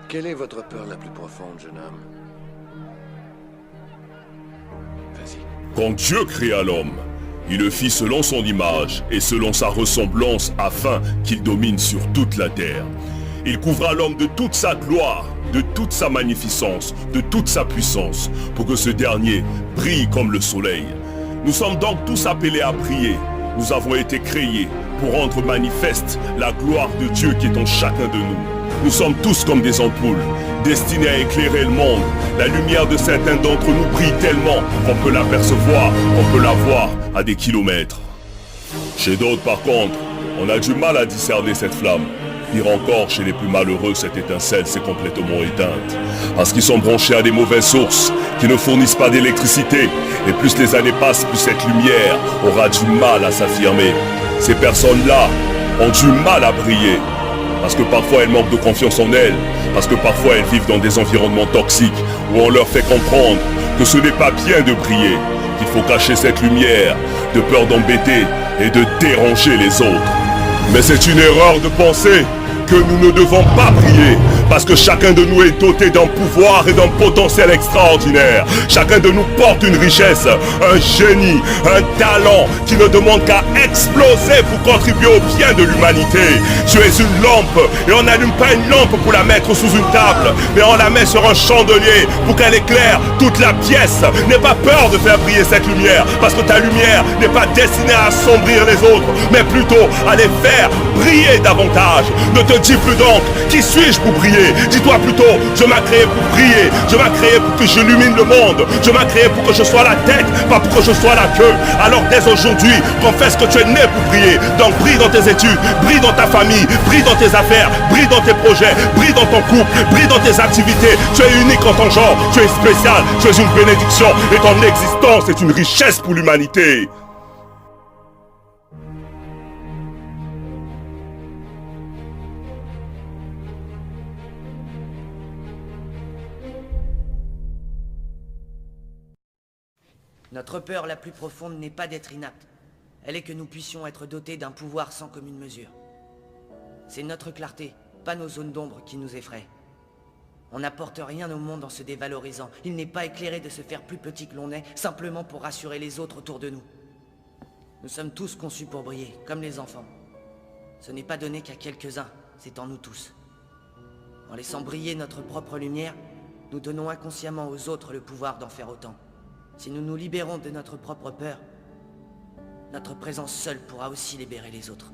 Quelle est votre peur la plus profonde, jeune homme? Vas-y. Quand Dieu créa l'homme, il le fit selon son image et selon sa ressemblance afin qu'il domine sur toute la terre. Il couvra l'homme de toute sa gloire, de toute sa magnificence, de toute sa puissance, pour que ce dernier brille comme le soleil. Nous sommes donc tous appelés à prier. Nous avons été créés pour rendre manifeste la gloire de Dieu qui est en chacun de nous. Nous sommes tous comme des ampoules, destinés à éclairer le monde. La lumière de certains d'entre nous brille tellement qu'on peut l'apercevoir, qu'on peut la voir à des kilomètres. Chez d'autres, par contre, on a du mal à discerner cette flamme. Pire encore, chez les plus malheureux, cette étincelle s'est complètement éteinte. Parce qu'ils sont branchés à des mauvaises sources, qui ne fournissent pas d'électricité. Et plus les années passent, plus cette lumière aura du mal à s'affirmer. Ces personnes-là ont du mal à briller. Parce que parfois elles manquent de confiance en elles. Parce que parfois elles vivent dans des environnements toxiques, où on leur fait comprendre que ce n'est pas bien de briller, qu'il faut cacher cette lumière, de peur d'embêter et de déranger les autres. Mais c'est une erreur de penser que nous ne devons pas briller, parce que chacun de nous est doté d'un pouvoir et d'un potentiel extraordinaire. Chacun de nous porte une richesse, un génie, un talent qui ne demande qu'à exploser pour contribuer au bien de l'humanité. Tu es une lampe, et on n'allume pas une lampe pour la mettre sous une table, mais on la met sur un chandelier pour qu'elle éclaire toute la pièce. N'aie pas peur de faire briller cette lumière, parce que ta lumière n'est pas destinée à assombrir les autres, mais plutôt à les faire briller davantage. Ne te dis plus donc, qui suis-je pour briller? Dis-toi plutôt, je m'ai créé pour briller. Je m'ai créé pour que j'illumine le monde. Je m'ai créé pour que je sois la tête, pas pour que je sois la queue. Alors dès aujourd'hui, confesse que tu es né pour briller. Donc brille dans tes études, brille dans ta famille, brille dans tes affaires, brille dans tes projets, brille dans ton couple, brille dans tes activités. Tu es unique en ton genre, tu es spécial, tu es une bénédiction et ton existence est une richesse pour l'humanité. Notre peur la plus profonde n'est pas d'être inapte. Elle est que nous puissions être dotés d'un pouvoir sans commune mesure. C'est notre clarté, pas nos zones d'ombre qui nous effraient. On n'apporte rien au monde en se dévalorisant. Il n'est pas éclairé de se faire plus petit que l'on est, simplement pour rassurer les autres autour de nous. Nous sommes tous conçus pour briller, comme les enfants. Ce n'est pas donné qu'à quelques-uns, c'est en nous tous. En laissant briller notre propre lumière, nous donnons inconsciemment aux autres le pouvoir d'en faire autant. Si nous nous libérons de notre propre peur, notre présence seule pourra aussi libérer les autres.